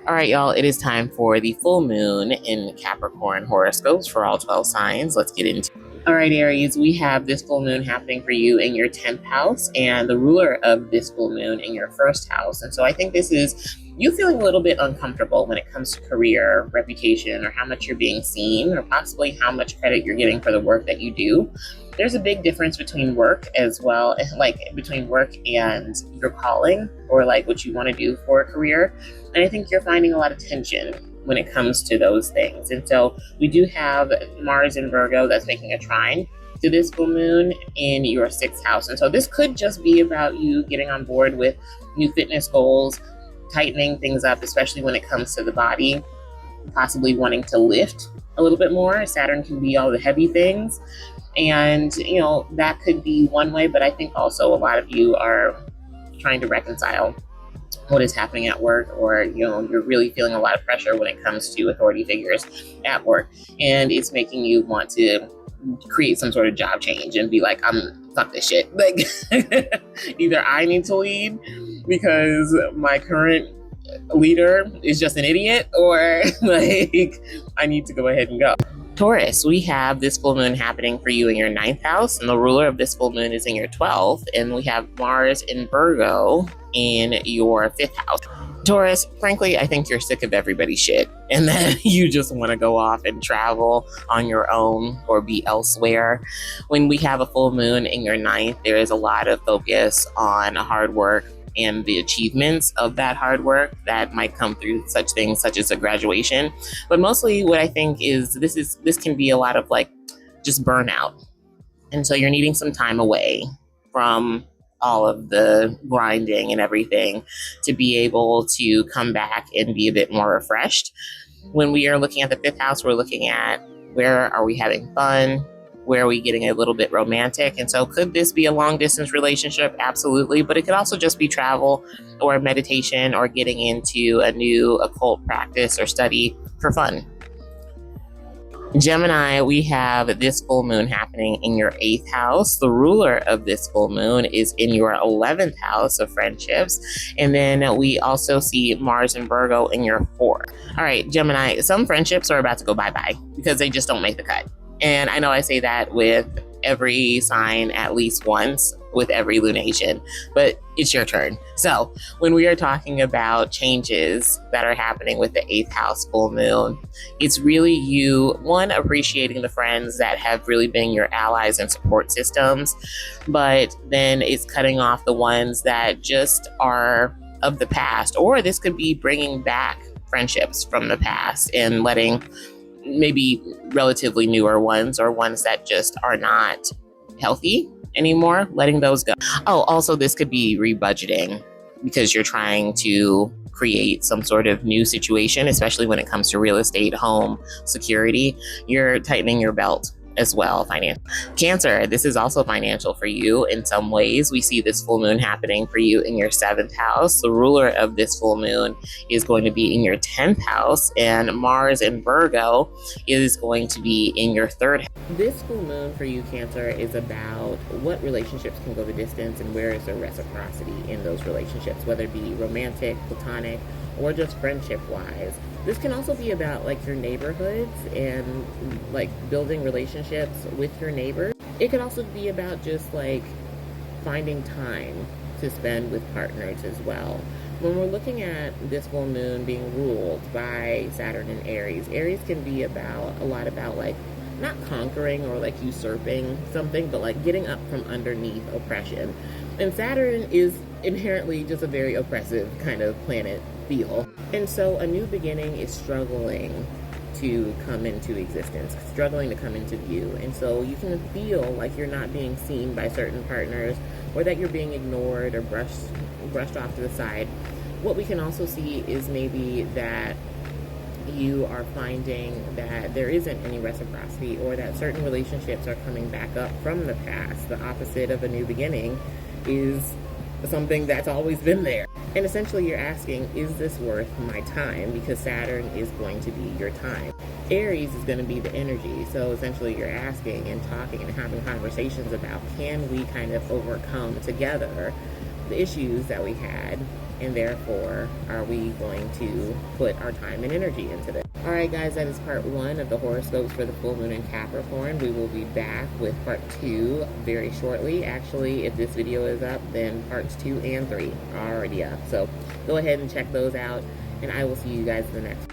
All right, y'all, it is time for the full moon in Capricorn horoscopes for all 12 signs. Let's get into it. All right, Aries, we have this full moon happening for you in your 10th house and the ruler of this full moon in your first house. And so I think this is you feeling a little bit uncomfortable when it comes to career, reputation, or how much you're being seen, or possibly how much credit you're getting for the work that you do. There's a big difference between work as well, like between work and your calling or like what you want to do for a career. And I think you're finding a lot of tension when it comes to those things. And so we do have Mars in Virgo that's making a trine to this full moon in your 6th house. And so this could just be about you getting on board with new fitness goals, tightening things up, especially when it comes to the body, possibly wanting to lift a little bit more. Saturn can be all the heavy things. And, that could be one way, but I think also a lot of you are trying to reconcile what is happening at work, or, you're really feeling a lot of pressure when it comes to authority figures at work. And it's making you want to create some sort of job change and be like, fuck this shit. Like, either I need to lead because my current leader is just an idiot, or like I need to go ahead and go. Taurus, we have this full moon happening for you in your 9th house, and the ruler of this full moon is in your 12th, and we have Mars in Virgo in your 5th house. Taurus, frankly, I think you're sick of everybody's shit, and then you just want to go off and travel on your own or be elsewhere. When we have a full moon in your 9th, there is a lot of focus on hard work and the achievements of that hard work that might come through such things such as a graduation. But mostly what I think is this can be a lot of like just burnout. And so you're needing some time away from all of the grinding and everything to be able to come back and be a bit more refreshed. When we are looking at the 5th house, we're looking at where are we having fun? Where are we getting a little bit romantic? And so could this be a long distance relationship? Absolutely. But it could also just be travel or meditation or getting into a new occult practice or study for fun. Gemini, we have this full moon happening in your 8th house. The ruler of this full moon is in your 11th house of friendships. And then we also see Mars and Virgo in your 4th. All right, Gemini, some friendships are about to go bye-bye because they just don't make the cut. And I know I say that with every sign at least once with every lunation, but it's your turn. So when we are talking about changes that are happening with the 8th house full moon, it's really you, one, appreciating the friends that have really been your allies and support systems, but then it's cutting off the ones that just are of the past, or this could be bringing back friendships from the past and letting maybe relatively newer ones or ones that just are not healthy anymore, letting those go. Oh, also this could be rebudgeting because you're trying to create some sort of new situation, especially when it comes to real estate, home, security. You're tightening your belt as well, financial. Cancer, this is also financial for you in some ways. We see this full moon happening for you in your 7th house. The ruler of this full moon is going to be in your 10th house, and Mars in Virgo is going to be in your 3rd house. This full moon for you, Cancer, is about what relationships can go the distance and where is there reciprocity in those relationships, whether it be romantic, platonic, or just friendship-wise. This can also be about like your neighborhoods and like building relationships with your neighbors. It could also be about just like finding time to spend with partners as well. When we're looking at this full moon being ruled by Saturn and Aries, Aries can be about a lot about like not conquering or like usurping something, but like getting up from underneath oppression. And Saturn is inherently just a very oppressive kind of planet feel. And so a new beginning is struggling to come into existence, struggling to come into view. And so you can feel like you're not being seen by certain partners, or that you're being ignored or brushed off to the side. What we can also see is maybe that you are finding that there isn't any reciprocity, or that certain relationships are coming back up from the past. The opposite of a new beginning is something that's always been there. And essentially you're asking, is this worth my time? Because Saturn is going to be your time. Aries is going to be the energy. So essentially you're asking and talking and having conversations about, can we kind of overcome together the issues that we had and therefore are we going to put our time and energy into this. All right, guys, that is part 1 of the horoscopes for the full moon in Capricorn. We will be back with part 2 very shortly. Actually, if this video is up, then parts 2 and 3 are already up. So go ahead and check those out, and I will see you guys in the next.